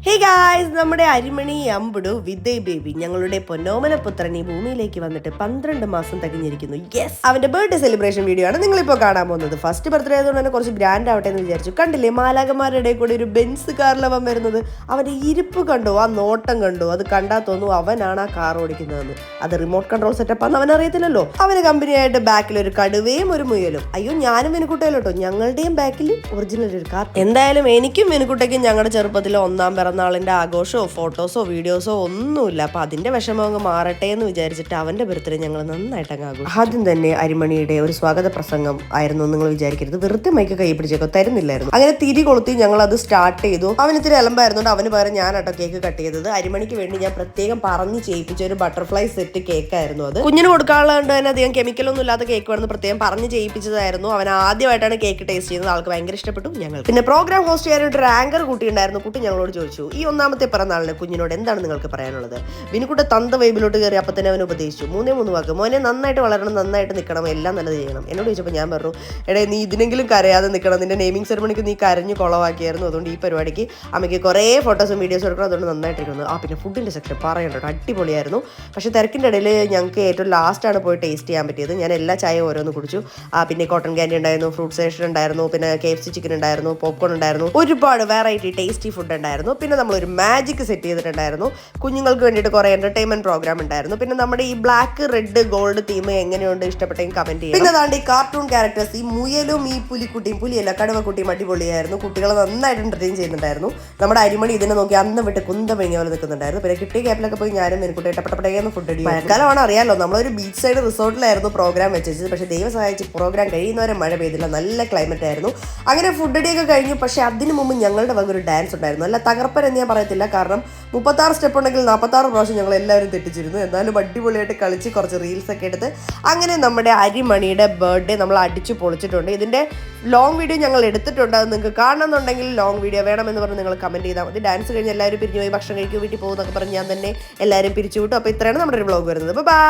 Hey guys, നമ്മുടെ അരിമണി അമ്പുടു വിദയ് baby ഞങ്ങളുടെ പൊന്നോമന പുത്രൻ ഈ ഭൂമിയിലേക്ക് വന്നിട്ട് 12 മാസം തികഞ്ഞിരിക്കുന്നു. യെസ്, അവന്റെ ബർത്ത്ഡേ സെലിബ്രേഷൻ വീഡിയോ ആണ് നിങ്ങളിപ്പോൾ കാണാൻ പോകുന്നത്. ഫസ്റ്റ് ബർത്ത്ഡേ ആയതുകൊണ്ട് തന്നെ കുറച്ച് ഗ്രാൻഡ് ആവട്ടെ എന്ന് വിചാരിച്ചു. കണ്ടില്ലേ, മാലാകന്മാരുടെ ഇടയിൽ കൂടി ഒരു ബെൻസ് കാറിലവൻ വരുന്നത്. അവന്റെ ഇരിപ്പ് കണ്ടോ, ആ നോട്ടം കണ്ടോ, അത് കണ്ടാൽ തോന്നുന്നു അവനാണ് ആ കാർ ഓടിക്കുന്നതെന്ന്. അത് റിമോട്ട് കൺട്രോൾ സെറ്റപ്പ് ആണെന്ന് അവനറിയത്തില്ലല്ലോ. അവന് കമ്പനിയായിട്ട് ബാക്കിൽ ഒരു കടുവയും ഒരു മുയലും. അയ്യോ, ഞാനും മെനുക്കുട്ടയിലോട്ടോ, ഞങ്ങളുടെയും ബാക്കിൽ ഒറിജിനൽ ഒരു കാർ. എന്തായാലും എനിക്കും മെനുക്കുട്ടയ്ക്കും ഞങ്ങളുടെ ചെറുപ്പത്തിൽ ഒന്നാം പിറന്നാളിന്റെ ആഘോഷമോ ഫോട്ടോസോ വീഡിയോസോ ഒന്നുമില്ല. അപ്പൊ അതിന്റെ വിഷമം അങ്ങ് മാറട്ടെ എന്ന് വിചാരിച്ചിട്ട് അവന്റെ ബർത്ത്ഡേ ഞങ്ങൾ നന്നായിട്ട് അങ്ങ് ആഘോഷം. ആദ്യം തന്നെ അരിമണിയുടെ ഒരു സ്വാഗത പ്രസംഗം ആയിരുന്നു. നിങ്ങൾ വിചാരിക്കരുത്, വെറുതെ മൈക്ക് കൈ പിടിച്ചേക്കോ, തരുന്നില്ലായിരുന്നു. അങ്ങനെ തിരി കൊളുത്തി ഞങ്ങൾ അത് സ്റ്റാർട്ട് ചെയ്തു. അവന് ഇത്തിരി അലമ്പായിരുന്നുണ്ട്. അവന് പകരം ഞാനാട്ടോ കേക്ക് കട്ട് ചെയ്തത്. അരിമണിക്ക് വേണ്ടി ഞാൻ പ്രത്യേകം പറഞ്ഞ് ചെയ്യിപ്പിച്ച ഒരു ബട്ടർഫ്ലൈ സെറ്റ് കേക്കായിരുന്നു. അത് കുഞ്ഞിന് കൊടുക്കാനുള്ളത് തന്നെ അധികം കെമിക്കലൊന്നും ഇല്ലാത്ത കേക്ക് വേണമെന്ന് പ്രത്യേകം പറഞ്ഞ് ചെയ്യിപ്പിച്ചതായിരുന്നു. അവൻ ആദ്യമായിട്ടാണ് കേക്ക് ടേസ്റ്റ് ചെയ്തത്. ആൾക്ക് ഭയങ്കര ഇഷ്ടപ്പെട്ടു. ഞങ്ങൾ പിന്നെ പ്രോഗ്രാം ഹോസ്റ്റ് ചെയ്യാനായിട്ട് ഒരു ആങ്കർ കുട്ടി ഉണ്ടായിരുന്നു. കുട്ടി ഞങ്ങളോട് ചോദിച്ചു, ഈ ഒന്നാമത്തെ പിറന്നാളിന് കുഞ്ഞിനോട് എന്താണ് നിങ്ങൾക്ക് പറയാനുള്ളത്? വിനുക്കുട്ട തന്ത വൈബിലോട്ട് കയറി അപ്പം തന്നെ അവൻ ഉപദേശിച്ചു. 3 വാക്ക്, മോനെ നന്നായിട്ട് വളരണം, നന്നായിട്ട് നിൽക്കണം, എല്ലാം നല്ലത് ചെയ്യണം. എന്നോട് ചോദിച്ചപ്പോൾ ഞാൻ പറഞ്ഞു, എടേ നീ ഇതിനെങ്കിലും കരയാതെ നിൽക്കണം. നിന്റെ നെയിമിംഗ് സെറമണിക്ക് നീ കരഞ്ഞു കുളവാക്കിയായിരുന്നു. അതുകൊണ്ട് ഈ പരിപാടിക്ക് അമ്മയ്ക്ക് കുറേ ഫോട്ടോസും വീഡിയോസും എടുക്കണം. അതുകൊണ്ട് നന്നായിട്ടിരിക്കുന്നു. പിന്നെ ഫുഡിൻ്റെ സെക്ഷൻ പറയണ്ടോ, അടിപൊളിയായിരുന്നു. പക്ഷേ തിരക്കിൻ്റെ ഇടയിൽ ഞങ്ങൾക്ക് ഏറ്റവും ലാസ്റ്റാണ് പോയി ടേസ്റ്റ് ചെയ്യാൻ പറ്റിയത്. ഞാൻ എല്ലാ ചായയും ഓരോന്ന് കുടിച്ചു. പിന്നെ കോട്ടൺ ക്യാൻഡി ഉണ്ടായിരുന്നു, ഫ്രൂട്ട് സ്റ്റേഷൻ ഉണ്ടായിരുന്നു, പിന്നെ KFC ചിക്കൻ ഉണ്ടായിരുന്നു, പോപ്കോൺ ഉണ്ടായിരുന്നു, ഒരുപാട് വെറൈറ്റി ടേസ്റ്റി ഫുഡ് ഉണ്ടായിരുന്നു. പിന്നെ നമ്മളൊരു മാജിക് സെറ്റ് ചെയ്തിട്ടുണ്ടായിരുന്നു. കുഞ്ഞുങ്ങൾക്ക് വേണ്ടിയിട്ട് കുറേ എന്റർടൈൻമെന്റ് പ്രോഗ്രാം ഉണ്ടായിരുന്നു. പിന്നെ നമ്മുടെ ഈ ബ്ലാക്ക് റെഡ് ഗോൾഡ് തീം എങ്ങനെയുണ്ട്, ഇഷ്ടപ്പെട്ടെങ്കിൽ കമന്റ് ചെയ്യാം. പിന്നെ അതാണ്ട് ഈ കാർട്ടൂൺ ക്യാരക്ടേഴ്സ്, ഈ മുയലും ഈ പുലിക്കുട്ടിയും, പുലിയല്ല കടുവക്കുട്ടിയും അടിപൊളിയായിരുന്നു. കുട്ടികളെ നന്നായിട്ട് എന്റർടൈൻ ചെയ്യുന്നുണ്ടായിരുന്നു. നമ്മുടെ അരിമണി ഇതിനെ നോക്കി അന്ന് വിട്ട് കുന്തം വെങ്ങിയ പോലെ നിൽക്കുന്നുണ്ടായിരുന്നു. പിന്നെ കിട്ടിയ ഗ്യാപ്പിലൊക്കെ പോയി ഞാനും മെനുക്കുട്ടി ഇട്ടപ്പെട്ടപ്പെട്ടേന്ന് ഫുഡ് അടി. മഴക്കാലമാണ് അറിയാലോ, നമ്മളൊരു ബീച്ച് സൈഡ് റിസോർട്ടിലായിരുന്നു പ്രോഗ്രാം വെച്ചത്. പക്ഷേ ദൈവം സഹായിച്ച് പ്രോഗ്രാം കഴിയുന്നവരെ മഴ പെയ്തില്ല, നല്ല ക്ലൈമറ്റ് ആയിരുന്നു. അങ്ങനെ ഫുഡ് അടിയൊക്കെ കഴിഞ്ഞു. പക്ഷേ അതിന് മുമ്പ് ഞങ്ങളുടെ വക ഒരു ഡാൻസ് ഉണ്ടായിരുന്നു. നല്ല തകർപ്പൻ എന്ന് ഞാൻ പറയത്തില്ല, കാരണം 36 സ്റ്റെപ്പ് ഉണ്ടെങ്കിൽ 46 പ്രാവശ്യം ഞങ്ങൾ എല്ലാവരും തെറ്റിച്ചിരുന്നു. എന്നാലും അടിപൊളിയായിട്ട് കളിച്ച് കുറച്ച് റീൽസ് ഒക്കെ എടുത്ത് അങ്ങനെ നമ്മുടെ അരിമണിയുടെ ബർത്ത്ഡേ നമ്മൾ അടിച്ചു പൊളിച്ചിട്ടുണ്ട്. ഇതിൻ്റെ ലോങ് വീഡിയോ ഞങ്ങൾ എടുത്തിട്ടുണ്ട്. അത് നിങ്ങൾക്ക് കാണണമെന്നുണ്ടെങ്കിൽ ലോങ് വീഡിയോ വേണമെന്ന് പറഞ്ഞ് നിങ്ങൾ കമൻറ്റ് ചെയ്താൽ മതി. ഡാൻസ് കഴിഞ്ഞ് എല്ലാവരും പിരിഞ്ഞു പോയി ഭക്ഷണം കഴിക്കും, വീട്ടിൽ പോകുന്നൊക്കെ പറഞ്ഞ് ഞാൻ തന്നെ എല്ലാവരും പിരിച്ചു വിട്ടു. അപ്പോൾ ഇത്രയാണ് നമ്മുടെ ഒരു വ്ളോഗ് വരുന്നത്. ബൈ.